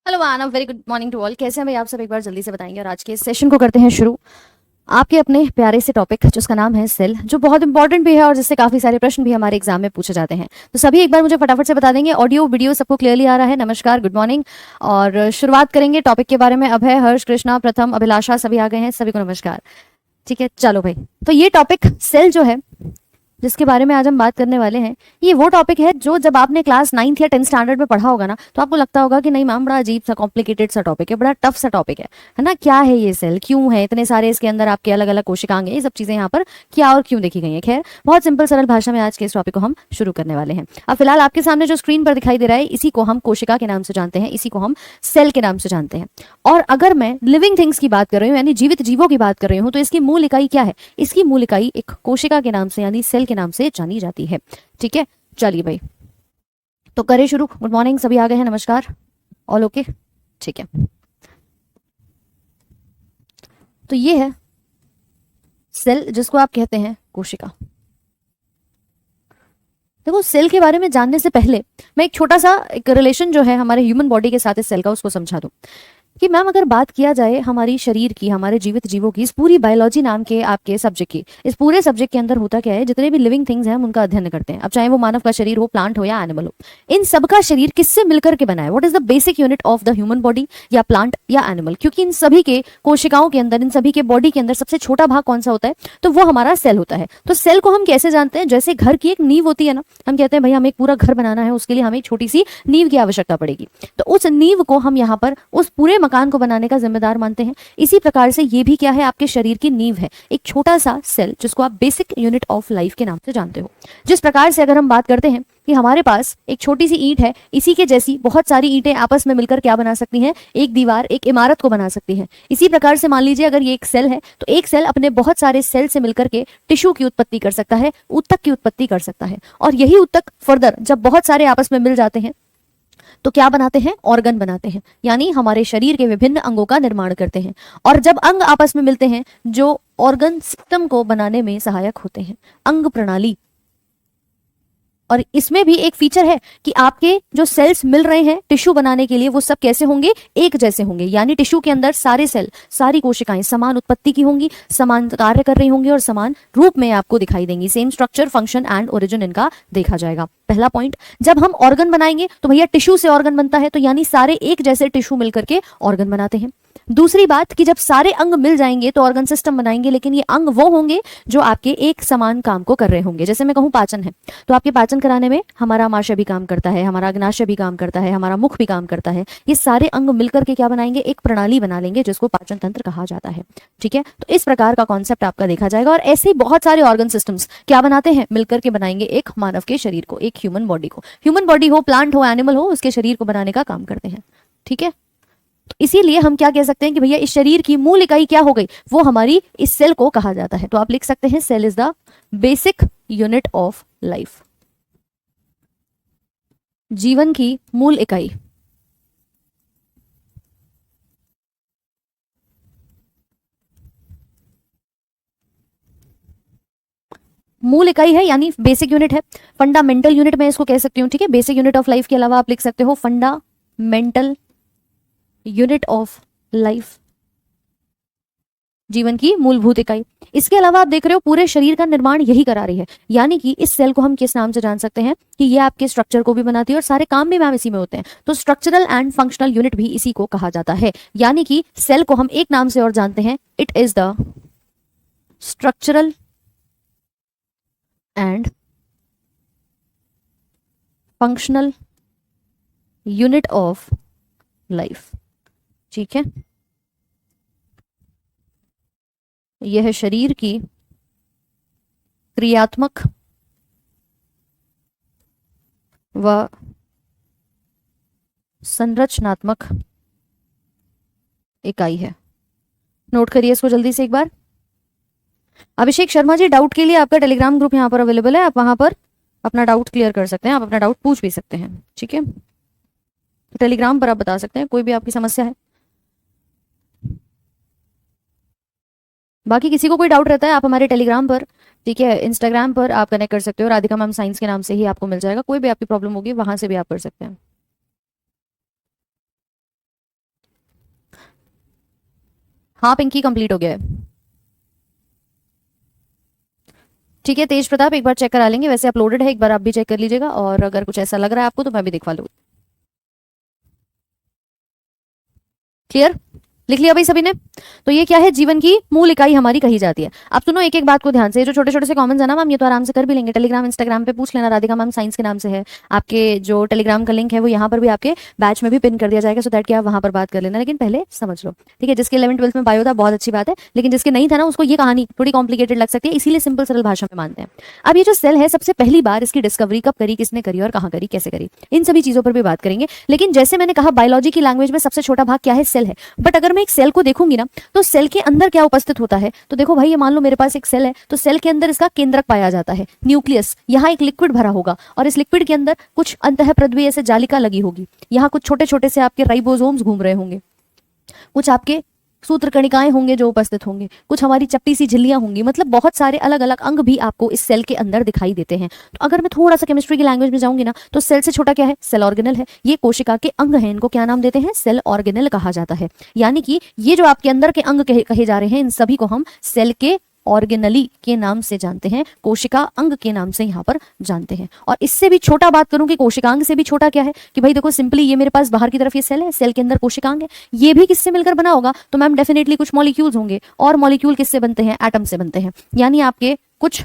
Hello आना, very good morning to all. कैसे हैं भाई आप सब, एक बार जल्दी से बताएंगे। और आज के इस सेशन को करते हैं शुरू आपके अपने प्यारे से टॉपिक जिसका नाम है सेल, जो बहुत इंपॉर्टेंट भी है और जिससे काफी सारे प्रश्न भी हमारे एग्जाम में पूछे जाते हैं। तो सभी एक बार मुझे फटाफट से बता देंगे, ऑडियो वीडियो सबको क्लियरली आ रहा है? नमस्कार, गुड मॉर्निंग। और शुरुआत करेंगे टॉपिक के बारे में। अभय, हर्ष, कृष्णा, प्रथम, अभिलाषा सभी आ गए हैं, सभी को नमस्कार। ठीक है, चलो भाई। तो ये टॉपिक सेल जो है जिसके बारे में आज हम बात करने वाले हैं, ये वो टॉपिक है जो जब आपने क्लास 9th या 10th स्टैंडर्ड में पढ़ा होगा ना, तो आपको लगता होगा कि नहीं मैम, बड़ा अजीब सा कॉम्प्लिकेटेड सा टॉपिक है, बड़ा टफ सा टॉपिक है ना। क्या है ये सेल, क्यों है इतने सारे इसके अंदर आपके अलग अलग कोशिकांग हैं, ये सब चीजें यहाँ पर क्या और क्यों देखी गई हैं। खैर, बहुत सिंपल सरल भाषा में आज के इस टॉपिक को हम शुरू करने वाले हैं। अब फिलहाल आपके सामने जो स्क्रीन पर दिखाई दे रहा है, इसी को हम कोशिका के नाम से जानते हैं, इसी को हम सेल के नाम से जानते हैं। और अगर मैं लिविंग थिंग्स की बात कर रही हूँ, यानी जीवित जीवों की बात कर रही हूँ, तो इसकी मूल इकाई क्या है? इसकी मूल इकाई एक कोशिका के नाम से यानी सेल के नाम से जानी जाती है। ठीक है, चलिए भाई, तो करें शुरू। गुड मॉर्निंग, सभी आ गए हैं, नमस्कार, ऑल ओके। ठीक है, तो ये है सेल जिसको आप कहते हैं कोशिका। देखो, सेल के बारे में जानने से पहले मैं एक छोटा सा एक रिलेशन जो है हमारे ह्यूमन बॉडी के साथ इस सेल का, उसको समझा दूं कि मैम अगर बात किया जाए हमारी शरीर की, हमारे जीवित जीवों की, इस पूरी बायोलॉजी नाम के आपके सब्जेक्ट की, इस पूरे सब्जेक्ट के अंदर होता क्या है, जितने भी लिविंग थिंग्स हैं हम उनका अध्ययन करते हैं। अब चाहे वो मानव का शरीर हो, प्लांट हो या एनिमल हो, इन सबका शरीर किससे मिलकर के बना है? What is the basic unit of the human body या प्लांट या एनिमल? क्योंकि इन सभी के कोशिकाओं के अंदर, इन सभी के बॉडी के अंदर सबसे छोटा भाग कौन सा होता है? तो वो हमारा सेल होता है। तो सेल को हम कैसे जानते हैं? जैसे घर की एक नींव होती है ना, हम कहते हैं भाई हमें एक पूरा घर बनाना है, उसके लिए हमें एक छोटी सी नींव की आवश्यकता पड़ेगी, तो उस नींव को हम यहाँ पर उस पूरे मकान को बनाने का जिम्मेदार मानते हैं। इसी प्रकार से ये भी क्या है? आपके शरीर की नींव है, एक छोटा सा सेल जिसको आप बेसिक यूनिट ऑफ लाइफ के नाम से जानते हो। जिस प्रकार से अगर हम बात करते हैं कि हमारे पास एक छोटी सी ईंट है, इसी के जैसी बहुत सारी ईंटें आपस में मिलकर क्या बना सकती हैं? एक दीवार, एक इमारत को बना सकती हैं। इसी प्रकार से मान लीजिए अगर ये एक सेल है, तो एक सेल अपने बहुत सारे सेल से मिलकर के टिश्यू की उत्पत्ति कर सकता है, ऊतक की उत्पत्ति कर सकता है। और यही ऊतक फर्दर जब बहुत सारे आपस में मिल जाते हैं तो क्या बनाते हैं? ऑर्गन बनाते हैं, यानी हमारे शरीर के विभिन्न अंगों का निर्माण करते हैं। और जब अंग आपस में मिलते हैं, जो ऑर्गन सिस्टम को बनाने में सहायक होते हैं, अंग प्रणाली। और इसमें भी एक फीचर है कि आपके जो सेल्स मिल रहे हैं टिश्यू बनाने के लिए, वो सब कैसे होंगे? एक जैसे होंगे। यानी टिश्यू के अंदर सारे सेल, सारी कोशिकाएं समान उत्पत्ति की होंगी, समान कार्य कर रही होंगी और समान रूप में आपको दिखाई देंगी। Same structure, function and origin इनका देखा जाएगा। पहला पॉइंट। जब हम ऑर्गन बनाएंगे तो भैया टिश्यू से ऑर्गन बनता है, तो यानी सारे एक जैसे टिश्यू मिलकर के ऑर्गन बनाते हैं। दूसरी बात कि जब सारे अंग मिल जाएंगे तो ऑर्गन सिस्टम बनाएंगे, लेकिन ये अंग वो होंगे जो आपके एक समान काम को कर रहे होंगे। जैसे मैं कहूँ पाचन है, तो आपके पाचन कराने में हमारा अमाशय भी काम करता है, हमारा अग्नाशय भी काम करता है, हमारा मुख भी काम करता है। ये सारे अंग मिलकर के क्या बनाएंगे? एक प्रणाली बना लेंगे जिसको पाचन तंत्र कहा जाता है। ठीक है, तो इस प्रकार का कॉन्सेप्ट आपका देखा जाएगा। और ऐसे ही बहुत सारे ऑर्गन सिस्टम्स क्या बनाते हैं? मिलकर के बनाएंगे एक मानव के शरीर को, एक ह्यूमन बॉडी को। ह्यूमन बॉडी हो, प्लांट हो, एनिमल हो, उसके शरीर को बनाने का काम करते हैं। ठीक है, तो इसीलिए हम क्या कह सकते हैं कि भैया इस शरीर की मूल इकाई क्या हो गई? वो हमारी इस सेल को कहा जाता है। तो आप लिख सकते हैं cell is the basic unit of life, जीवन की मूल इकाई। मूल इकाई है यानी बेसिक यूनिट है। फंडामेंटल यूनिट मैं इसको कह सकती हूँ। ठीक है, बेसिक यूनिट ऑफ लाइफ के अलावा आप लिख सकते हो फंडामेंटल यूनिट ऑफ लाइफ, जीवन की मूलभूत इकाई। इसके अलावा आप देख रहे हो पूरे शरीर का निर्माण यही करा रही है, यानी कि इस सेल को हम किस नाम से जान सकते हैं कि ये आपके स्ट्रक्चर को भी बनाती है और सारे काम भी मैम इसी में होते हैं। तो स्ट्रक्चरल एंड फंक्शनल यूनिट भी इसी को कहा जाता है। यानी कि सेल को हम एक नाम से और जानते हैं, it is the structural and functional unit of life. ठीक है, यह है शरीर की क्रियात्मक व संरचनात्मक इकाई है। नोट करिए इसको जल्दी से एक बार। अभिषेक शर्मा जी, डाउट के लिए आपका टेलीग्राम ग्रुप यहाँ पर अवेलेबल है, आप वहां पर अपना डाउट क्लियर कर सकते हैं, आप अपना डाउट पूछ भी सकते हैं। ठीक है, टेलीग्राम पर आप बता सकते हैं कोई भी आपकी समस्या है। बाकी किसी को कोई डाउट रहता है आप हमारे टेलीग्राम पर, ठीक है, इंस्टाग्राम पर आप कनेक्ट कर सकते हो, राधिका मैम साइंस के नाम से ही आपको मिल जाएगा। कोई भी आपकी प्रॉब्लम होगी वहां से भी आप कर सकते हैं। हाँ पिंकी, कंप्लीट हो गया है। ठीक है तेज प्रताप, एक बार चेक करा लेंगे, वैसे अपलोडेड है, एक बार आप भी चेक कर लीजिएगा, और अगर कुछ ऐसा लग रहा है आपको तो मैं भी दिखवा लूँ। क्लियर? लिख लिया भाई सभी ने? तो ये क्या है, जीवन की मूल इकाई हमारी कही जाती है। अब सुनो एक एक बात को ध्यान से, जो छोटे छोटे से कॉमन है ना मैम, ये तो आराम से कर भी लेंगे, टेलीग्राम इंस्टाग्राम पे पूछ लेना, राधिका मैम साइंस के नाम से है। आपके जो टेलीग्राम का लिंक है वो यहाँ पर भी आपके बैच में भी पिन कर दिया जाएगा, सो दैट कि आप वहां पर बात कर लेना, लेकिन पहले समझ लो। ठीक है, जिसके 11th 12th में बायो था बहुत अच्छी बात है, लेकिन जिसके नहीं था ना उसको ये कहानी थोड़ी कॉम्प्लिकेटेड लग सकती है, इसीलिए सिंपल सरल भाषा में मानते हैं। अब ये जो सेल है, सबसे पहली बार इसकी डिस्कवरी कब करी, किसने करी, और कहाँ करी, कैसे करी, इन सभी चीजों पर भी बात करेंगे। लेकिन जैसे मैंने कहा बायोलॉजी की लैंग्वेज में सबसे छोटा भाग क्या है, सेल है। बट अगर मैं एक सेल को देखूंगी ना, तो सेल के अंदर क्या उपस्थित होता है, तो देखो भाई, ये मान लो मेरे पास एक सेल है, तो सेल के अंदर इसका केंद्रक पाया जाता है, न्यूक्लियस। यहाँ एक लिक्विड भरा होगा, और इस लिक्विड के अंदर कुछ अंतःप्रद्वीय ऐसे जालिका लगी होगी, यहाँ कुछ छोटे छोटे से आपके राइबोसोम्स घूम रहे होंगे, कुछ आपके सूत्र कणिकाएं होंगे जो उपस्थित होंगे, कुछ हमारी चपटी सी झिल्लियां होंगी, मतलब बहुत सारे अलग अलग अंग भी आपको इस सेल के अंदर दिखाई देते हैं। तो अगर मैं थोड़ा सा केमिस्ट्री की लैंग्वेज में जाऊंगी ना, तो सेल से छोटा क्या है, सेल ऑर्गेनल है। ये कोशिका के अंग हैं, इनको क्या नाम देते हैं, सेल ऑर्गेनल कहा जाता है। यानी कि ये जो आपके अंदर के अंग कहे जा रहे हैं, इन सभी को हम सेल के ऑर्गेनली के नाम से जानते हैं, कोशिका अंग के नाम से यहाँ पर जानते हैं। और इससे भी छोटा बात करूं कि कोशिकांग से भी छोटा क्या है, कि भाई देखो सिंपली ये मेरे पास बाहर की तरफ ये सेल है, सेल के अंदर कोशिकांग है, ये भी किससे मिलकर बना होगा, तो मैम डेफिनेटली कुछ मॉलिक्यूल्स होंगे, और मॉलिक्यूल किससे बनते हैं, एटम से बनते हैं। यानी आपके कुछ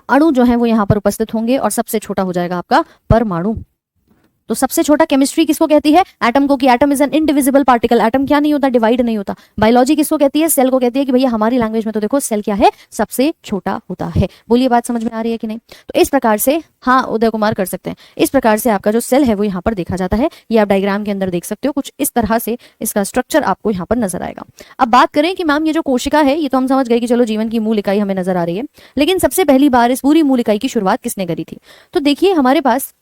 अणु जो है वो यहाँ पर उपस्थित होंगे, और सबसे छोटा हो जाएगा आपका परमाणु। तो सबसे छोटा केमिस्ट्री किसको कहती है, एटम को, कि atom is an indivisible particle, atom क्या नहीं होता, डिवाइड नहीं होता। बायोलॉजी किसको कहती है, सेल को कहती है, कि भैया हमारी लैंग्वेज में तो देखो सेल क्या है, सबसे छोटा होता है। बोलिए बात समझ में आ रही है कि नहीं? तो इस प्रकार से, हाँ उदय कुमार कर सकते हैं, इस प्रकार से आपका जो सेल है वो यहाँ पर देखा जाता है। ये आप डायग्राम के अंदर देख सकते हो, कुछ इस तरह से इसका स्ट्रक्चर आपको यहाँ पर नजर आएगा। अब बात करें कि मैम ये जो कोशिका है, ये तो हम समझ गए कि चलो जीवन की मूल इकाई हमें नजर आ रही है, लेकिन सबसे पहली बार इस पूरी मूल इकाई की शुरुआत किसने करी थी? तो देखिए हमारे पास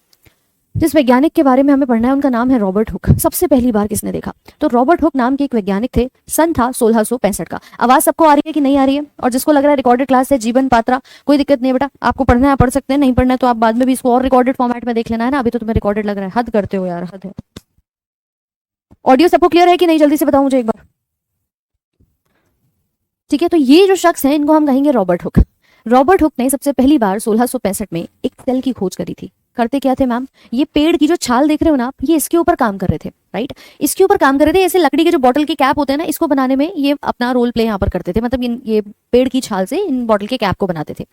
जिस वैज्ञानिक के बारे में हमें पढ़ना है उनका नाम है रॉबर्ट हुक। सबसे पहली बार किसने देखा, तो रॉबर्ट हुक नाम के एक वैज्ञानिक थे। सन था 1665 का। आवाज सबको आ रही है कि नहीं आ रही है? और जिसको लग रहा है रिकॉर्डेड क्लास है, जीवन पात्रा, कोई दिक्कत नहीं है बेटा, आपको पढ़ना है पढ़ सकते हैं, नहीं पढ़ना है तो आप बाद में भी इसको और रिकॉर्डेड फॉर्मेट में देख लेना है ना, अभी तो तुम्हें रिकॉर्डेड लग रहा है, हद करते हो यार, हद है। ऑडियो सबको क्लियर है कि नहीं, जल्दी से बताओ मुझे एक बार। ठीक है, तो ये जो शख्स है इनको हम कहेंगे रॉबर्ट हुक। रॉबर्ट हुक ने सबसे पहली बार 1665 में एक सेल की खोज करी थी। करते क्या थे मैम, ये पेड़ की जो छाल देख रहे हो ना आप, ये इसके ऊपर काम कर रहे थे, राइट? इसके ऊपर काम कर रहे थे, ऐसे लकड़ी के जो बॉटल के कैप होते हैं ना, इसको बनाने में ये अपना रोल प्ले यहाँ पर करते थे, मतलब ये पेड़ की छाल से इन बॉटल के कैप को बनाते थे।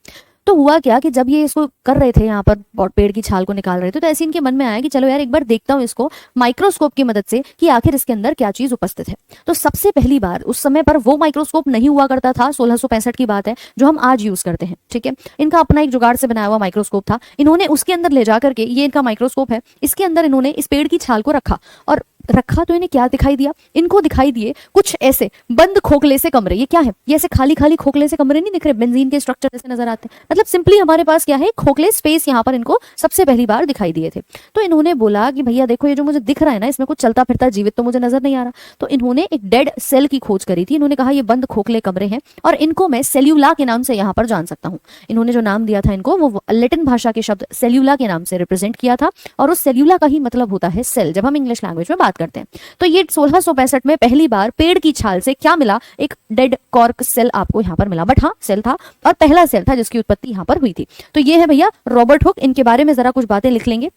तो हुआ क्या कि जब ये इसको कर रहे थे यहाँ पर पेड़ की छाल को निकाल रहे थे, तो ऐसे इनके मन में आया कि चलो यार एक बार देखता हूँ इसको माइक्रोस्कोप की मदद से कि आखिर इसके अंदर क्या चीज उपस्थित है। तो सबसे पहली बार उस समय पर वो माइक्रोस्कोप नहीं हुआ करता था, 1665 की बात है, जो हम आज यूज करते हैं। ठीक है, इनका अपना एक जुगाड़ से बनाया हुआ माइक्रोस्कोप था। इन्होंने उसके अंदर ले जा करके, ये इनका माइक्रोस्कोप है, इसके अंदर इन्होंने इस पेड़ की छाल को रखा, और रखा तो इन्हें क्या दिखाई दिया, इनको दिखाई दिए कुछ ऐसे बंद खोखले से कमरे। ये क्या है, ये ऐसे खाली खाली खोखले से कमरे नहीं दिख रहे, बेंजीन के स्ट्रक्चर जैसे नजर आते हैं, मतलब सिंपली हमारे पास क्या है, खोखले स्पेस यहाँ पर इनको सबसे पहली बार दिखाई दिए थे। तो इन्होंने बोला कि भैया देखो ये जो मुझे दिख रहा है ना, इसमें कुछ चलता फिरता जीवित तो मुझे नजर नहीं आ रहा। तो इन्होंने एक डेड सेल की खोज करी थी। इन्होंने कहा ये बंद खोखले कमरे हैं, और इनको मैं सेल्यूला के नाम से यहाँ पर जान सकता हूँ। इन्होंने जो नाम दिया था इनको, वो लैटिन भाषा के शब्द सेल्यूला के नाम से रिप्रेजेंट किया था, और उस सेल्यूला का ही मतलब होता है सेल, जब हम इंग्लिश लैंग्वेज में बात करते हैं। तो ये 1665 में पहली बार पेड़ की छाल से क्या मिला, एक डेड कॉर्क सेल आपको यहाँ पर मिला, बट हाँ सेल था, और पहला सेल था जिसकी उत्पत्ति यहाँ पर हुई थी। तो ये है भैया रॉबर्ट हुक, इनके बारे में जरा कुछ बातें लिख लेंगे।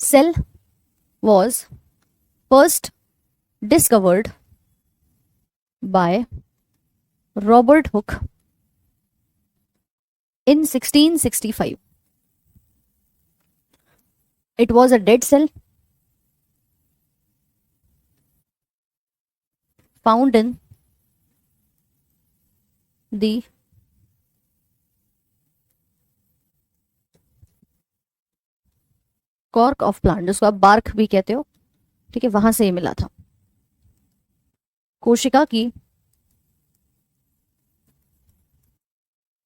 Cell was first discovered by Robert Hooke in 1665. It was a dead cell found in the cork of plant, जिसको आप बार्क भी कहते हो, ठीक है, वहां से ये मिला था। कोशिका की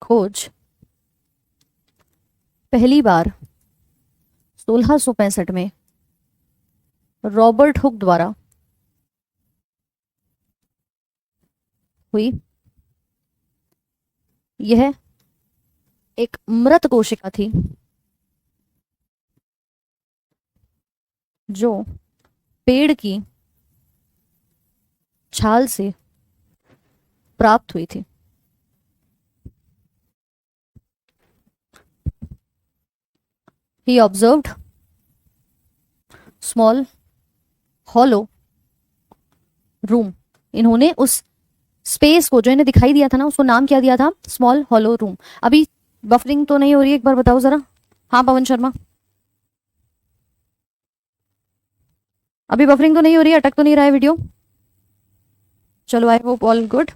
खोज पहली बार 1665 में रॉबर्ट हुक द्वारा हुई। यह एक मृत कोशिका थी जो पेड़ की छाल से प्राप्त हुई थी। ही ऑब्जर्व्ड स्मॉल हॉलो रूम। इन्होंने उस स्पेस को जो इन्हें दिखाई दिया था ना, उसको नाम क्या दिया था? Small hollow room. अभी बफरिंग तो नहीं हो रही है? एक बार बताओ जरा। हाँ पवन शर्मा, अभी बफरिंग तो नहीं हो रही है? अटक तो नहीं रहा है वीडियो? चलो, आई होप ऑल गुड।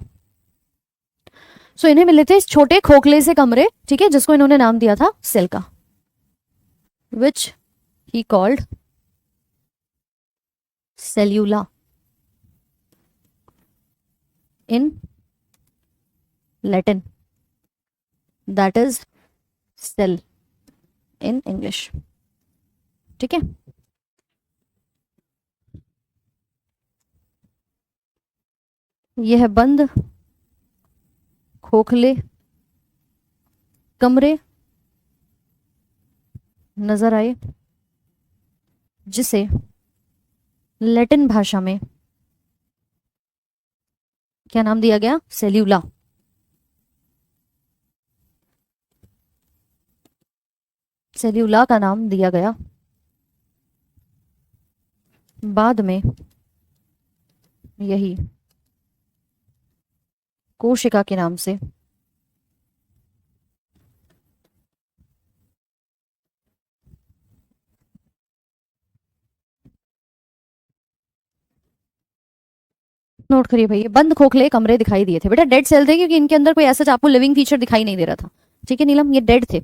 सो इन्हें मिले थे इस छोटे खोखले से कमरे, ठीक है, जिसको इन्होंने नाम दिया था सेल का, which he called cellula in Latin, that is cell in English. ठीक है, यह है बंद खोखले कमरे नजर आए, जिसे लैटिन भाषा में क्या नाम दिया गया? सेल्यूला। सेल्यूला का नाम दिया गया। बाद में यही कोशिका के नाम से नोट करिए भाई, ये बंद खोखले कमरे दिखाई दिए थे बेटा, डेड सेल थे, क्योंकि इनके अंदर कोई ऐसा आपको लिविंग फीचर दिखाई नहीं दे रहा था। ठीक है नीलम, ये डेड थे।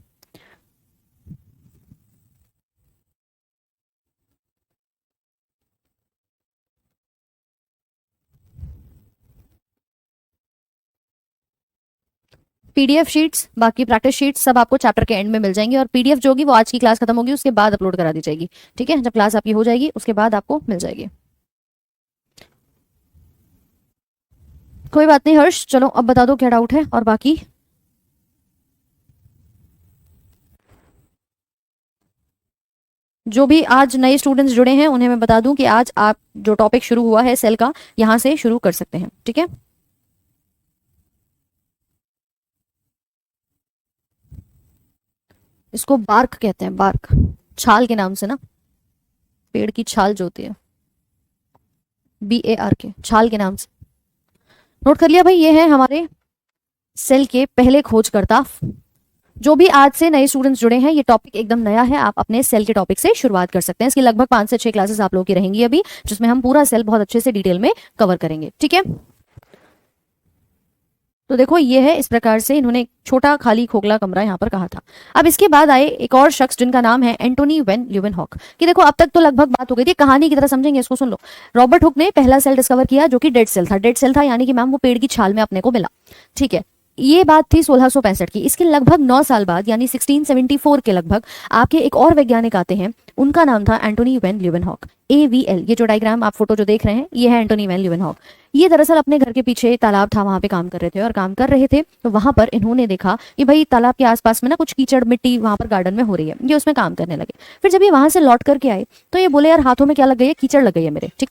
पीडीएफ शीट्स, बाकी प्रैक्टिस शीट्स सब आपको चैप्टर के एंड में मिल जाएंगी, और पीडीएफ जो होगी वो आज की क्लास खत्म होगी उसके बाद अपलोड करा दी जाएगी। ठीक है, जब क्लास आपकी हो जाएगी उसके बाद आपको मिल जाएगी। कोई बात नहीं हर्ष, चलो अब बता दो क्या डाउट है। और बाकी जो भी आज नए स्टूडेंट्स जुड़े हैं उन्हें मैं बता दूं कि आज आप जो टॉपिक शुरू हुआ है सेल का, यहां से शुरू कर सकते हैं। ठीक है, इसको बार्क कहते हैं, बार्क, छाल के नाम से ना, पेड़ की छाल जो होती है, BAR के, छाल के नाम से। नोट कर लिया भाई, ये है हमारे सेल के पहले खोजकर्ता। जो भी आज से नए स्टूडेंट्स जुड़े हैं, ये टॉपिक एकदम नया है, आप अपने सेल के टॉपिक से शुरुआत कर सकते हैं। इसकी लगभग 5 से 6 क्लासेस आप लोगों की रहेंगी अभी, जिसमें हम पूरा सेल बहुत अच्छे से डिटेल में कवर करेंगे। ठीक है, तो देखो ये है, इस प्रकार से इन्होंने एक छोटा खाली खोखला कमरा यहाँ पर कहा था। अब इसके बाद आए एक और शख्स जिनका नाम है एंटोनी वैन ल्यूवेनहॉक। कि देखो अब तक तो लगभग बात हो गई थी, कहानी की तरह समझेंगे इसको, सुन लो। रॉबर्ट हुक ने पहला सेल डिस्कवर किया जो कि डेड सेल था। डेड सेल था यानी कि मैम वो पेड़ की छाल में अपने को मिला। ठीक है, ये बात थी 1665 की। इसके लगभग 9 साल बाद यानी 1674 के लगभग आपके एक और वैज्ञानिक आते हैं, उनका नाम था एंटोनी वैन ल्यूवेनहॉक, AVL। ये जो डायग्राम आप फोटो जो देख रहे हैं, ये है एंटोनी वैन ल्यूवेनहॉक। ये दरअसल अपने घर के पीछे तालाब था, वहां पे काम कर रहे थे, और काम कर रहे थे तो वहां पर इन्होंने देखा कि भाई तालाब के आसपास में ना कुछ कीचड़ मिट्टी वहां पर गार्डन में हो रही है, ये उसमें काम करने लगे। फिर जब ये वहां से लौट करके आए तो ये बोले यार हाथों में क्या लग गई है? कीचड़ लग गई है मेरे। ठीक,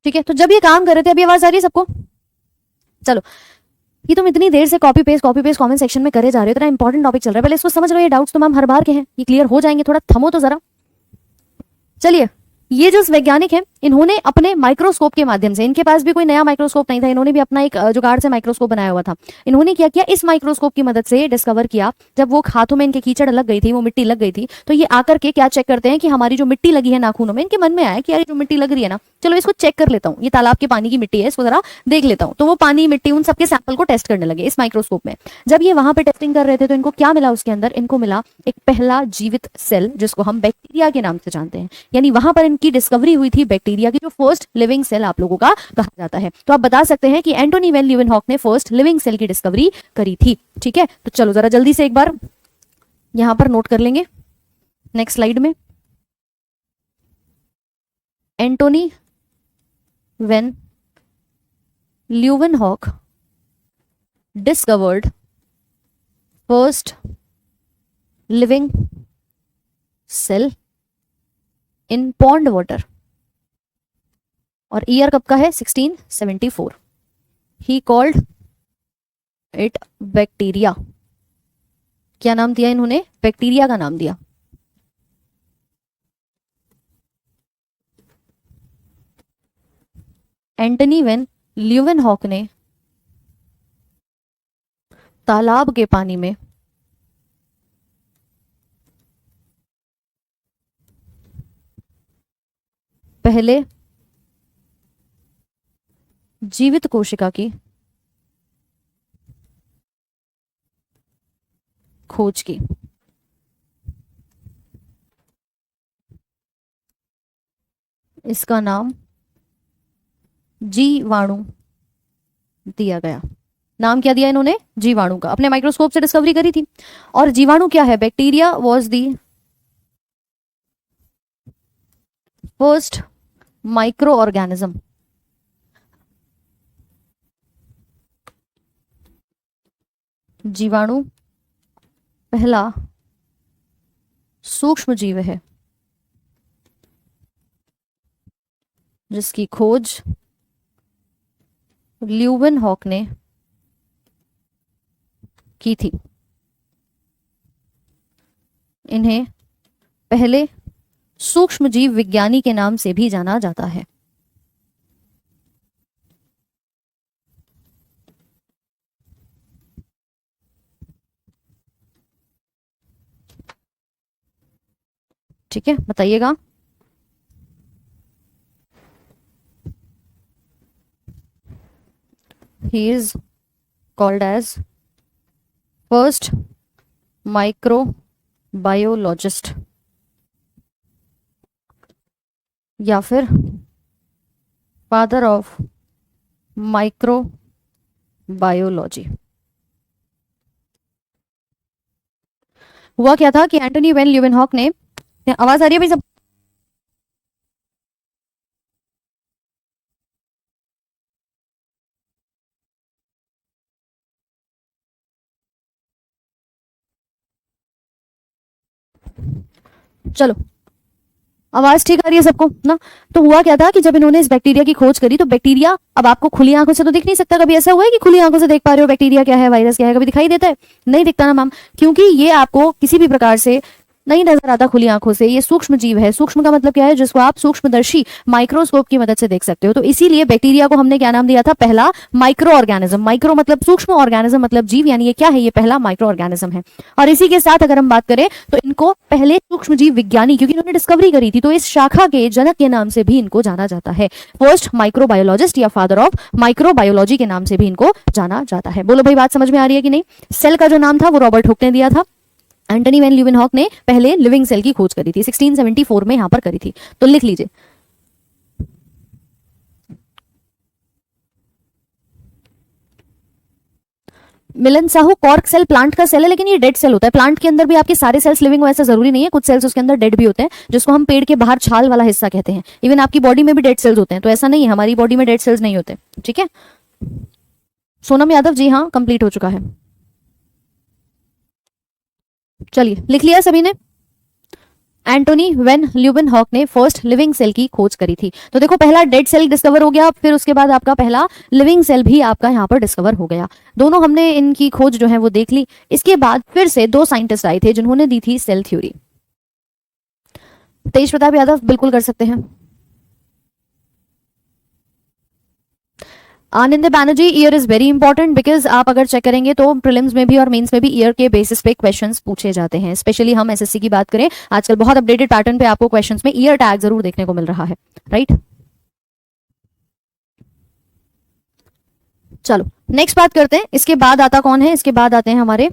ठीक है, तो जब ये काम कर रहे थे, अभी आवाज आ रही है सबको? चलो, ये तुम इतनी देर से कॉपी पेस्ट कमेंट सेक्शन में करे जा रहे हो, इतना इंपॉर्टेंट टॉपिक चल रहा है, पहले इसको समझ लो। ये डाउट्स तो मैम हर बार के हैं, ये क्लियर हो जाएंगे, थोड़ा थमो तो जरा। चलिए, ये जो वैज्ञानिक है इन्होंने अपने माइक्रोस्कोप के माध्यम से, इनके पास भी कोई नया माइक्रोस्कोप नहीं था, इन्होंने भी अपना एक जुगाड़ से माइक्रोस्कोप बनाया हुआ था। इन्होंने क्या किया, इस माइक्रोस्कोप की मदद से डिस्कवर किया, जब वो हाथों में इनके कीचड़ लग गई थी, वो मिट्टी लग गई थी, तो ये आकर के क्या चेक करते हैं कि हमारी जो मिट्टी लगी है नाखूनों में, इनके मन में आया कि यार जो मिट्टी लग रही है ना, चलो इसको चेक कर लेता हूँ, ये तालाब के पानी की मिट्टी है, इसको जरा देख लेता हूँ। तो वो पानी मिट्टी उन सबके सैंपल को टेस्ट करने लगे इस माइक्रोस्कोप में। जब ये वहां पे टेस्टिंग कर रहे थे तो इनको क्या मिला उसके अंदर, इनको मिला एक पहला जीवित सेल जिसको हम बैक्टीरिया के नाम से जानते हैं। यानी वहां पर इनकी डिस्कवरी हुई थी बैक्टीरिया की, जो फर्स्ट लिविंग सेल आप लोगों का कहा जाता है। तो आप बता सकते हैं कि एंटोनी वैन ल्यूवेनहॉक ने फर्स्ट लिविंग सेल की डिस्कवरी करी थी। ठीक है, तो चलो जरा जल्दी से एक बार यहां पर नोट कर लेंगे नेक्स्ट स्लाइड में। Antonie van Leeuwenhoek discovered first living cell in pond water, और ईयर कब का है, 1674। He called it bacteria. क्या नाम दिया इन्होंने, बैक्टीरिया का नाम दिया। एंटनी वैन ल्यूवेनहॉक ने तालाब के पानी में पहले जीवित कोशिका की खोज की। इसका नाम जीवाणु दिया गया। नाम क्या दिया इन्होंने, जीवाणु का। अपने माइक्रोस्कोप से डिस्कवरी करी थी। और जीवाणु क्या है, bacteria was the first micro organism जीवाणु पहला सूक्ष्म जीव है जिसकी खोज ल्यूवेनहॉक ने की थी। इन्हें पहले सूक्ष्म जीव विज्ञानी के नाम से भी जाना जाता है। ठीक है, बताइएगा। He is called as first microbiologist या फिर फादर ऑफ माइक्रोबायोलॉजी। हुआ क्या था कि एंटनी वैन ल्यूवेनहॉक ने, आवाज आ रही है भाई सब? चलो, आवाज ठीक आ रही है सबको ना? तो हुआ क्या था कि जब इन्होंने इस बैक्टीरिया की खोज करी, तो बैक्टीरिया अब आपको खुली आंखों से तो दिख नहीं सकता। कभी ऐसा हुआ है कि खुली आंखों से देख पा रहे हो बैक्टीरिया क्या है, वायरस क्या है? कभी दिखाई देता है? नहीं दिखता ना मैम, क्योंकि ये आपको किसी भी प्रकार से नहीं नजर आता खुली आंखों से। ये सूक्ष्म जीव है। सूक्ष्म का मतलब क्या है, जिसको आप सूक्ष्मदर्शी माइक्रोस्कोप की मदद से देख सकते हो। तो इसीलिए बैक्टीरिया को हमने क्या नाम दिया था, पहला माइक्रो ऑर्गेनिज्म। माइक्रो मतलब सूक्ष्म, ऑर्गेनिज्म मतलब जीव, यानी ये क्या है, ये पहला माइक्रो ऑर्गेनिज्म है। और इसी के साथ अगर हम बात करें तो इनको पहले सूक्ष्म जीव विज्ञानी, क्योंकि इन्होंने डिस्कवरी करी थी, तो इस शाखा के जनक के नाम से भी इनको जाना जाता है। फर्स्ट माइक्रोबायोलॉजिस्ट या फादर ऑफ माइक्रोबायोलॉजी के नाम से भी इनको जाना जाता है। बोलो भाई, बात समझ में आ रही है कि नहीं? सेल का जो नाम था वो रॉबर्ट हुक ने दिया था। एंटनी वैन ल्यूवेनहॉक ने पहले लिविंग सेल की खोज करी थी, 1674 में यहां पर करी थी। तो लिख लीजिए। मिलन साहू, कॉर्क सेल प्लांट का सेल है, लेकिन ये डेड सेल होता है। प्लांट के अंदर भी आपके सारे सेल्स लिविंग हो ऐसा जरूरी नहीं है, कुछ सेल्स उसके अंदर डेड भी होते हैं, जिसको हम पेड़ के बाहर छाल वाला हिस्सा कहते हैं। इवन आपकी बॉडी में भी डेड सेल्स होते हैं, तो ऐसा नहीं है हमारी बॉडी में डेड सेल्स नहीं होते। ठीक है, सोनम यादव जी, हाँ कंप्लीट हो चुका है। चलिए, लिख लिया सभी ने? एंटोनी वैन ल्यूवेनहॉक ने फर्स्ट लिविंग सेल की खोज करी थी। तो देखो, पहला डेड सेल डिस्कवर हो गया, फिर उसके बाद आपका पहला लिविंग सेल भी आपका यहाँ पर डिस्कवर हो गया। दोनों हमने इनकी खोज जो है वो देख ली। इसके बाद फिर से दो साइंटिस्ट आए थे जिन्होंने दी थी सेल थ्योरी। तेज प्रताप यादव बिल्कुल कर सकते हैं। Anand Banerjee, year is very important because आप अगर चेक करेंगे तो प्रीलिम्स में भी और मेंस में भी ईयर के बेसिस पे क्वेश्चंस पूछे जाते हैं। स्पेशली हम एसएससी की बात करें, आजकल बहुत अपडेटेड पैटर्न पे आपको क्वेश्चंस में ईयर टैग जरूर देखने को मिल रहा है, राइट। चलो नेक्स्ट बात करते हैं। इसके बाद आता कौन है? इसके बाद आते हैं हमारे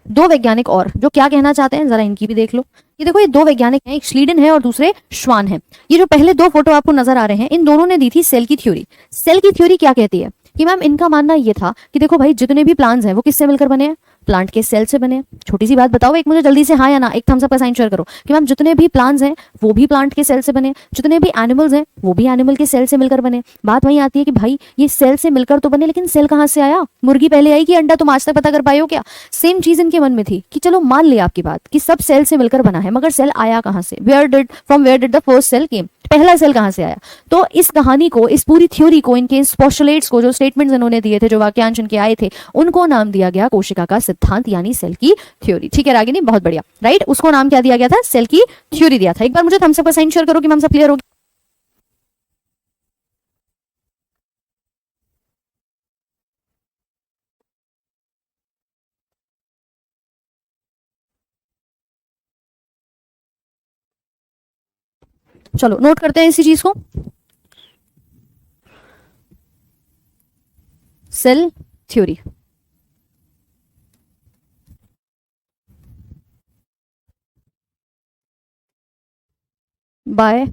दो वैज्ञानिक और, जो क्या कहना चाहते हैं जरा इनकी भी देख लो। ये देखो, ये दो वैज्ञानिक हैं, एक श्लीडन है और दूसरे श्वान है। ये जो पहले दो फोटो आपको नजर आ रहे हैं, इन दोनों ने दी थी सेल की थ्योरी। सेल की थ्योरी क्या कहती है कि मैम इनका मानना ये था कि देखो भाई, जितने भी प्लांट्स हैं वो किससे मिलकर बने हैं? प्लांट के सेल से बने हैं। छोटी सी बात बताओ, एक मुझे जल्दी से हाँ या ना, एक थम्स अप का साइन शेयर करो कि मैम जितने भी प्लांट्स हैं वो भी प्लांट के सेल से बने, जितने भी एनिमल्स हैं वो भी एनिमल के सेल से मिलकर बने। बात वहीं आती है कि भाई ये सेल से मिलकर तो बने, लेकिन सेल कहाँ से आया? मुर्गी पहले आई कि अंडा? तुम आज तक पता कर पाए हो क्या? सेम चीज इनके मन में थी कि चलो मान लिया आपकी बात कि सब सेल से मिलकर बना है, मगर सेल आया कहाँ से? From where did the first cell came? पहला सेल कहाँ से आया? तो इस कहानी को, इस पूरी थ्योरी को, इनके इस पोस्टुलेट्स को, जो स्टेटमेंट्स इन्होंने दिए थे, जो वाक्यांश इनके आए थे, उनको नाम दिया गया कोशिका का सिद्धांत, यानी सेल की थ्योरी। ठीक है रागिनी, बहुत बढ़िया, राइट। उसको नाम क्या दिया गया था? सेल की थ्योरी दिया था। एक बार मुझे थम्स अप का साइन शेयर करो कि मैम सब क्लियर हो गया। चलो नोट करते हैं इसी चीज को। Cell theory by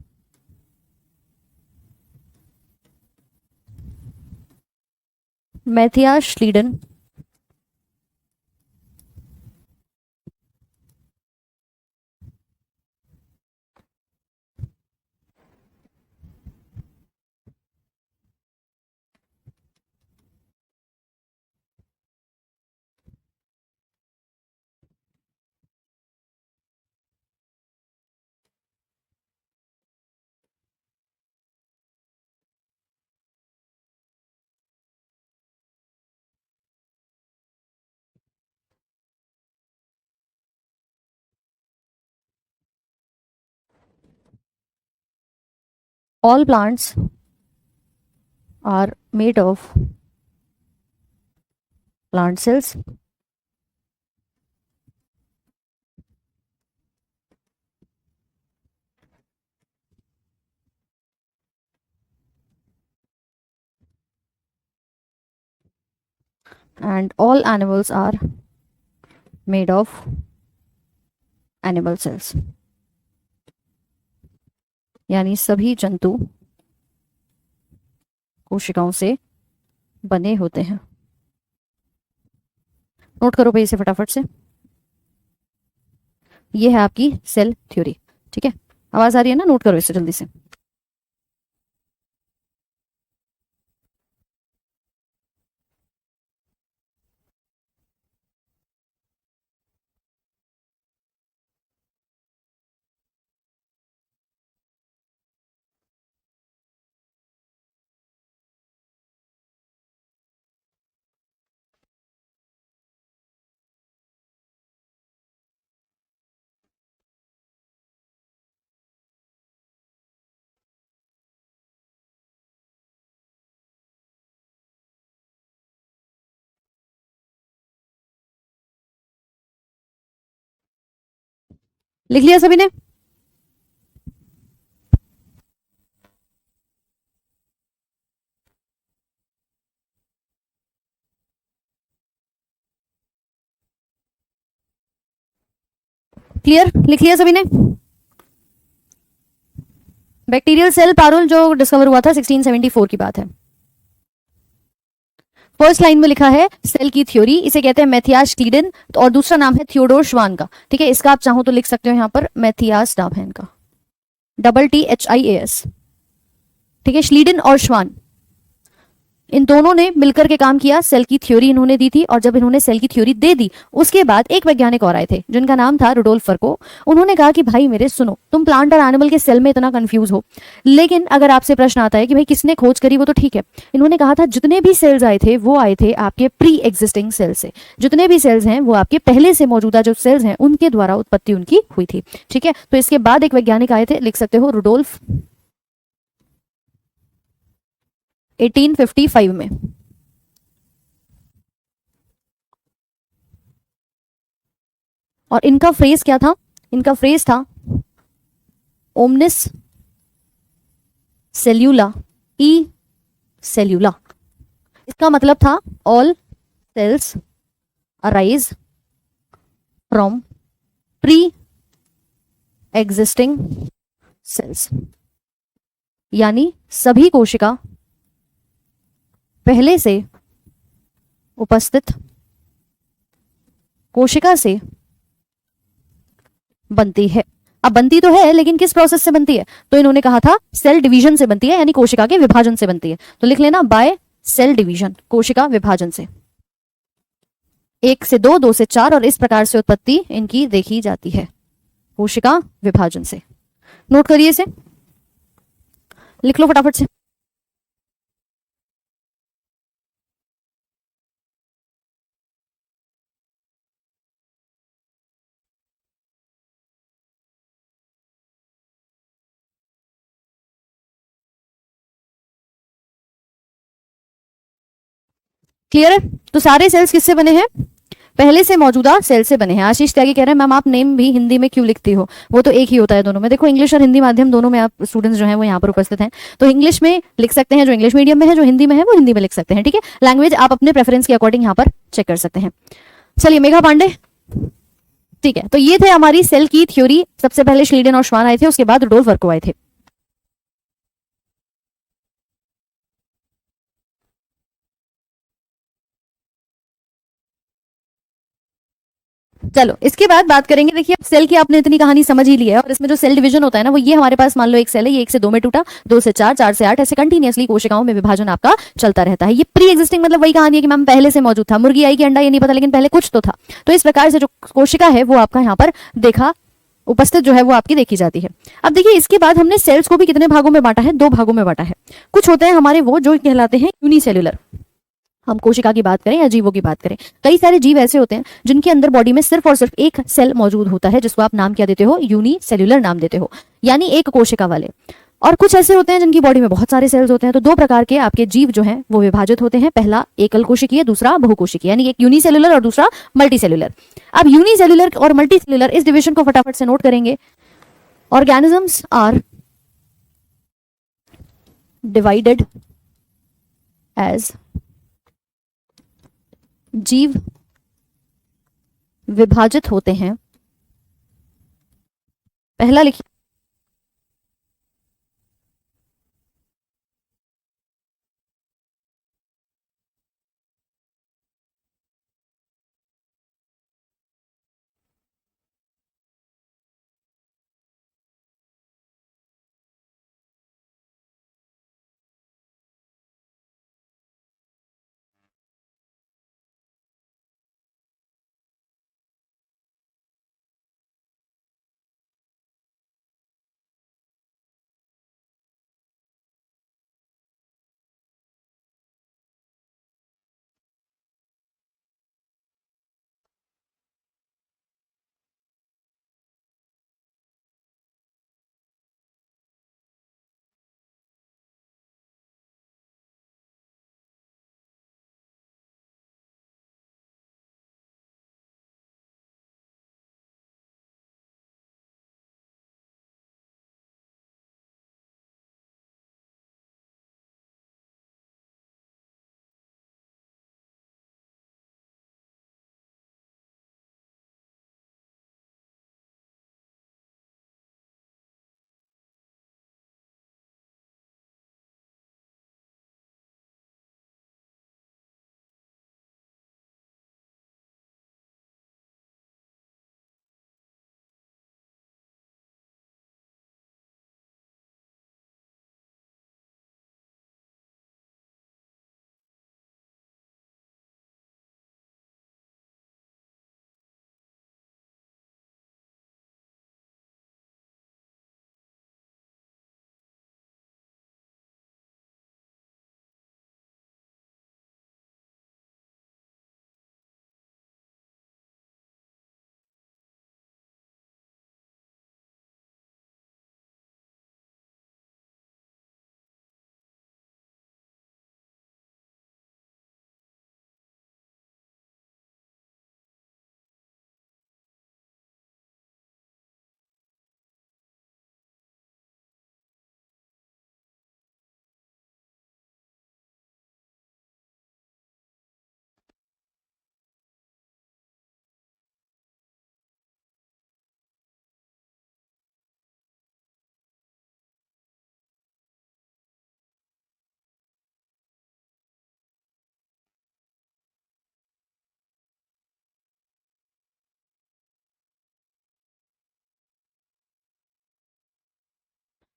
Matthias Schleiden all plants are made of plant cells and all animals are made of animal cells, यानी सभी जंतु कोशिकाओं से बने होते हैं। नोट करो भाई इसे फटाफट से। ये है आपकी सेल थ्योरी। ठीक है, आवाज आ रही है ना? नोट करो इसे जल्दी से। लिख लिया सभी ने? क्लियर? लिख लिया सभी ने? बैक्टीरियल सेल पारुल जो डिस्कवर हुआ था 1674 की बात है। फर्स्ट लाइन में लिखा है सेल की थ्योरी, इसे कहते हैं मैथियास श्लीडन, और दूसरा नाम है थियोडोर श्वान का। ठीक है, इसका आप चाहो तो लिख सकते हो यहाँ पर मैथियास नाम है इनका, THIAS। ठीक है, श्लीडन और श्वान, इन दोनों ने मिलकर के काम किया, सेल की थ्योरी इन्होंने दी थी। और जब इन्होंने सेल की थ्योरी दे दी, उसके बाद एक वैज्ञानिक और आए थे जिनका नाम था रुडोल्फ फर्को। उन्होंने कहा कि भाई मेरे सुनो, तुम प्लांट और एनिमल के सेल में इतना कंफ्यूज हो, लेकिन अगर आपसे प्रश्न आता है कि भाई किसने खोज करी, वो तो ठीक है। इन्होंने कहा था जितने भी सेल्स आए थे वो आए थे आपके प्री एग्जिस्टिंग सेल से। जितने भी सेल्स हैं वो आपके पहले से मौजूदा जो सेल्स हैं उनके द्वारा उत्पत्ति उनकी हुई थी। ठीक है, तो इसके बाद एक वैज्ञानिक आए थे, लिख सकते हो रुडोल्फ 1855 में। और इनका फ्रेज क्या था? इनका फ्रेज था ओमनिस सेल्यूला ई सेल्यूला। इसका मतलब था all cells arise from pre existing cells, यानी सभी कोशिका पहले से उपस्थित कोशिका से बनती है। अब बनती तो है, लेकिन किस प्रोसेस से बनती है? तो इन्होंने कहा था सेल डिवीजन से बनती है, यानी कोशिका के विभाजन से बनती है। तो लिख लेना बाय सेल डिवीजन, कोशिका विभाजन से। 1 से 2, 2 से 4 और इस प्रकार से उत्पत्ति इनकी देखी जाती है, कोशिका विभाजन से। नोट करिए इसे, लिख लो फटाफट से। क्लियर है? तो सारे सेल्स किससे बने हैं? पहले से मौजूदा सेल से बने हैं। आशीष त्यागी कह रहे हैं मैम आप नेम भी हिंदी में क्यों लिखती हो? वो तो एक ही होता है दोनों में। देखो इंग्लिश और हिंदी माध्यम दोनों में आप स्टूडेंट्स जो हैं वो यहाँ पर उपस्थित हैं, तो इंग्लिश में लिख सकते हैं जो इंग्लिश मीडियम में है, जो हिंदी में है वो हिंदी में लिख सकते हैं। ठीक है, लैंग्वेज आप अपने प्रेफरेंस के अकॉर्डिंग यहाँ पर चेक कर सकते हैं। चलिए मेघा पांडे, ठीक है, तो ये थे हमारी सेल की थ्योरी। सबसे पहले श्लीडेन और श्वान आए थे, उसके बाद रुडोल्फ वर्को आए थे। चलो इसके बाद बात करेंगे। देखिए सेल की आपने इतनी कहानी समझ ही ली है, और इसमें जो सेल डिवीजन होता है ना, वो ये हमारे पास मान लो एक सेल है, ये 1 से 2 में टूटा, 2 से 4, 4 से 8, ऐसे कंटिन्यूअसली कोशिकाओं में विभाजन आपका चलता रहता है। ये प्री एग्जिस्टिंग मतलब वही कहानी है कि मैम पहले से मौजूद था, मुर्गी आई कि अंडा ये नहीं पता, लेकिन पहले कुछ तो था। तो इस प्रकार से जो कोशिका है वो आपका यहाँ पर देखा उपस्थित जो है वो आपकी देखी जाती है। अब देखिए इसके बाद हमने सेल्स को भी कितने भागों में बांटा है? 2 भागों में बांटा है। कुछ होते हैं हमारे वो जो कहलाते हैं यूनिसेल्युलर, हम कोशिका की बात करें या जीवों की बात करें, कई सारे जीव ऐसे होते हैं जिनके अंदर बॉडी में सिर्फ और सिर्फ एक सेल मौजूद होता है, जिसको आप नाम क्या देते हो? यूनिसेल्युलर नाम देते हो, यानी एक कोशिका वाले। और कुछ ऐसे होते हैं जिनकी बॉडी में बहुत सारे सेल्स होते हैं। तो 2 प्रकार के आपके जीव जो हैं वो विभाजित होते हैं, पहला एकल कोशिकीय, दूसरा बहुकोशिकीय, यानी एक यूनिसेल्युलर और दूसरा मल्टीसेल्युलर। अब यूनिसेल्युलर और मल्टीसेल्युलर इस डिविजन को फटाफट से नोट करेंगे। ऑर्गेनिजम्स आर डिवाइडेड एज, जीव विभाजित होते हैं, पहला लिखिए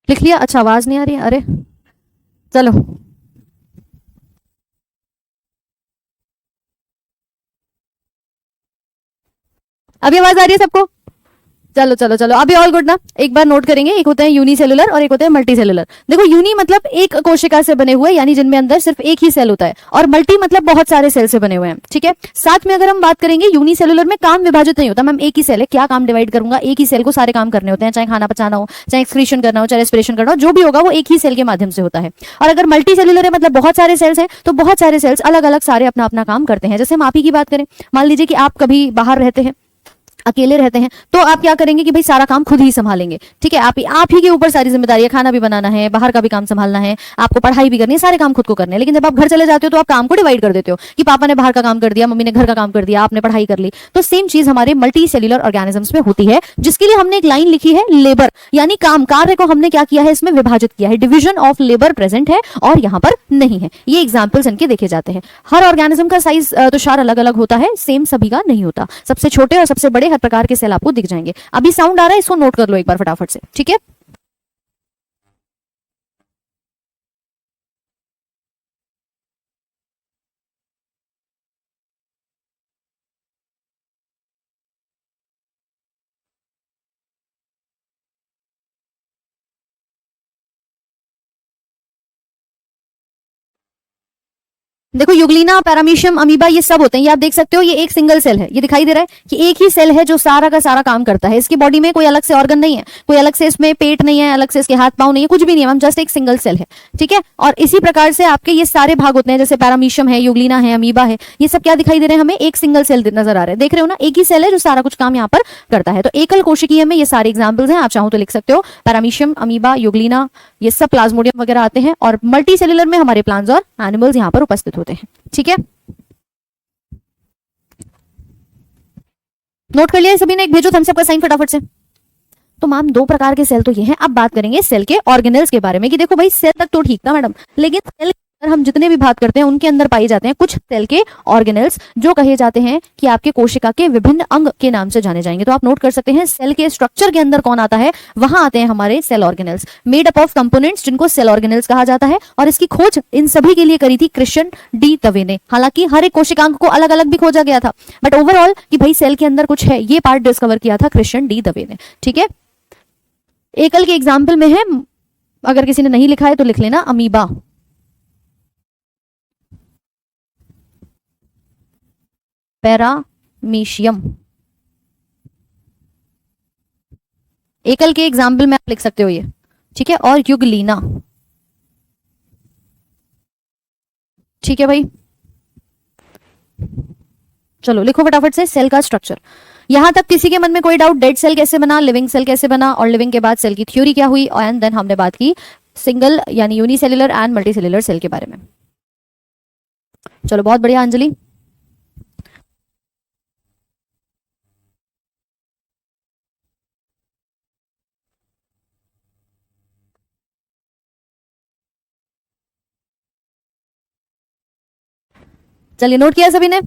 लिख लिया? अच्छा, आवाज नहीं आ रही है, अरे चलो। अभी आवाज आ रही है सबको? चलो चलो चलो, अभी ऑल गुड ना? एक बार नोट करेंगे, एक होता है यूनिसेलुलर और एक होता है मल्टीसेलुलर। देखो, यूनी मतलब एक कोशिका से बने हुए, यानी जिनमें अंदर सिर्फ एक ही सेल होता है, और मल्टी मतलब बहुत सारे सेल से बने हुए हैं, ठीक है। साथ में अगर हम बात करेंगे, यूनिसेलुलर में काम विभाजित नहीं होता मैम, एक ही सेल है, क्या काम डिवाइड करूंगा, एक ही सेल को सारे काम करने होते हैं, चाहे खाना पचाना हो, चाहे एक्सक्रीशन करना हो, चाहे रेस्पिरेशन करना हो, जो भी होगा वो एक ही सेल के माध्यम से होता है। और अगर मल्टी सेलुलर है मतलब बहुत सारे सेल्स हैं, तो बहुत सारे सेल्स अलग अलग सारे अपना अपना काम करते हैं। जैसे हम आप ही की बात करें, मान लीजिए कि आप कभी बाहर रहते हैं, अकेले रहते हैं, तो आप क्या करेंगे कि भाई सारा काम खुद ही संभालेंगे, ठीक है। आप ही के ऊपर सारी जिम्मेदारी है, खाना भी बनाना है, बाहर का भी काम संभालना है, आपको पढ़ाई भी करनी है, सारे काम खुद को करने हैं। लेकिन जब आप घर चले जाते हो तो आप काम को डिवाइड कर देते हो कि पापा ने बाहर का काम कर दिया, मम्मी ने घर का काम कर दिया, आपने पढ़ाई कर ली। तो सेम चीज हमारे मल्टी सेल्युलर ऑर्गेनिजम्स में होती है, जिसके लिए हमने एक लाइन लिखी है, लेबर, यानी काम, कार्य को हमने क्या किया है, इसमें विभाजित किया है, डिविजन ऑफ लेबर प्रेजेंट है और यहाँ पर नहीं है। ये एग्जाम्पल्स इनके देखे जाते हैं। हर ऑर्गेनिज्म का साइज तुषार अलग अलग होता है, सेम सभी का नहीं होता। सबसे छोटे और सबसे बड़े हर प्रकार के सेल आपको दिख जाएंगे। अभी साउंड आ रहा है, इसको नोट कर लो एक बार फटाफट से, ठीक है। देखो, युगलीना, पैरामीशियम, अमीबा, ये सब होते हैं, ये आप देख सकते हो, ये एक सिंगल सेल है, ये दिखाई दे रहा है कि एक ही सेल है जो सारा का सारा काम करता है। इसकी बॉडी में कोई अलग से ऑर्गन नहीं है, कोई अलग से इसमें पेट नहीं है, अलग से इसके हाथ पांव नहीं है, कुछ भी नहीं है, हम जस्ट एक सिंगल सेल है, ठीक है। और इसी प्रकार से आपके ये सारे भाग होते हैं, जैसे पैरामीशियम है, युगलीना है, अमीबा है, ये सब क्या दिखाई दे रहे हैं हमें, एक सिंगल सेल नजर आ रहे हैं, देख रहे हो ना, एक ही सेल है जो सारा कुछ काम यहाँ पर करता है। तो एकल कोशिकीय में ये सारे एग्जाम्पल्स हैं, आप चाहो तो लिख सकते हो, पैरामीशियम, अमीबा, युगलीना, ये सब प्लाज्मोडियम वगैरह आते हैं। और मल्टी सेलुलर में हमारे प्लांट्स और एनिमल्स यहाँ पर उपस्थित होते हैं, ठीक है। नोट कर लिया सभी ने? एक भेजो थम्स अप का साइन फटाफट से। तो मैम, दो प्रकार के सेल तो ये हैं। अब बात करेंगे सेल के ऑर्गेनेल्स के बारे में कि देखो भाई, सेल तक तो ठीक था मैडम, लेकिन सेल के अंदर हम जितने भी बात करते हैं उनके अंदर पाई जाते हैं कुछ सेल के ऑर्गेनेल्स, जो कहे जाते हैं कि आपके कोशिका के विभिन्न अंग के नाम से जाने जाएंगे। तो आप नोट कर सकते हैं, सेल के स्ट्रक्चर के अंदर कौन आता है, वहां आते हैं हमारे cell organelles, made up of components, जिनको सेल ऑर्गेनेल्स कहा जाता है। और इसकी खोज इन सभी के लिए करी थी क्रिश्चियन डी दवे ने। हालांकि हर एक कोशिकांग को अलग अलग भी खोजा गया था, बट ओवरऑल कि भाई सेल के अंदर कुछ है, ये पार्ट डिस्कवर किया था क्रिश्चियन डी दवे ने, ठीक है। एकल के एग्जाम्पल में है, अगर किसी ने नहीं लिखा है तो लिख लेना, अमीबा, पैरामीशियम। एकल के एग्जाम्पल में आप लिख सकते हो ये, ठीक है। और युगलीना, ठीक है भाई। चलो लिखो फटाफट से सेल का स्ट्रक्चर। यहां तक किसी के मन में कोई डाउट, डेड सेल कैसे बना, लिविंग सेल कैसे बना, और लिविंग के बाद सेल की थ्योरी क्या हुई, एंड देन हमने बात की सिंगल यानी यूनिसेलुलर एंड मल्टीसेलुलर सेल के बारे में। चलो बहुत बढ़िया अंजलि। चलिए, नोट किया सभी ने?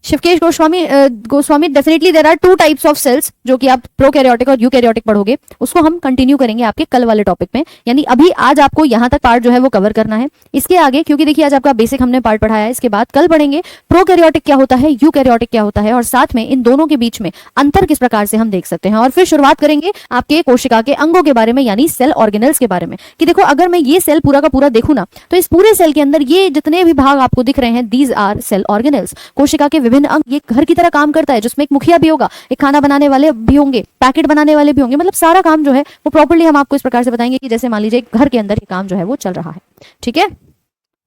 Shivkesh Goswami, definitely there are two types of cells, जो कि आप प्रोकैरियोटिक और यूकैरियोटिक पढ़ोगे, उसको हम कंटिन्यू करेंगे आपके कल वाले टॉपिक में। यानी अभी आज आपको यहां तक पार्ट जो है वो कवर करना है। इसके आगे, क्योंकि देखिए आज आपका बेसिक हमने पार्ट पढ़ाया है, इसके बाद कल पढ़ेंगे प्रोकैरियोटिक क्या होता है, यूकैरियोटिक क्या होता है, और साथ में इन दोनों के बीच में अंतर किस प्रकार से हम देख सकते हैं। और फिर शुरुआत करेंगे आपके कोशिका के अंगों के बारे में, यानी सेल ऑर्गेनल्स के बारे में, कि देखो अगर मैं ये सेल पूरा का पूरा देखूं ना, तो इस पूरे सेल के अंदर ये जितने भी भाग आपको दिख रहे हैं, दीज आर सेल ऑर्गेनल्स। कोशिका के विभिन्न अंग, ये घर की तरह काम करता है, जिसमें एक मुखिया भी होगा, एक खाना बनाने वाले भी होंगे, पैकेट बनाने वाले भी होंगे, मतलब सारा काम जो है वो प्रॉपर्ली हम आपको इस प्रकार से बताएंगे कि जैसे मान लीजिए घर के अंदर ये काम जो है वो चल रहा है, ठीक है।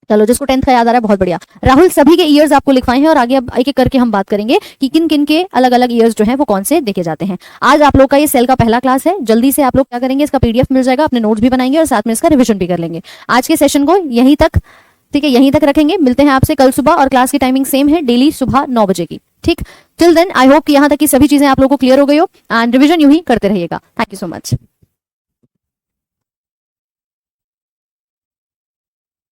चलो, जिसको 10th का याद आ रहा है बहुत बढ़िया। राहुल सभी के ईयर्स आपको लिखवाए हैं, और आगे अब एक एक करके हम बात करेंगे कि किन किन के अलग अलग ईयर्स जो हैं वो कौन से देखे जाते हैं। आज आप लोग का ये सेल का पहला क्लास है, जल्दी से आप लोग क्या करेंगे, इसका पीडीएफ मिल जाएगा, अपने नोट्स भी बनाएंगे और साथ में इसका रिविजन भी कर लेंगे। आज के सेशन को यहीं तक, ठीक है, यहीं तक रखेंगे। मिलते हैं आपसे कल सुबह, और क्लास की टाइमिंग सेम है, डेली सुबह 9 बजे की, ठीक। टिल देन आई होप कि यहां तक की सभी चीजें आप लोगों को क्लियर हो गई हो, एंड रिविजन यूं ही करते रहिएगा। Thank you so much.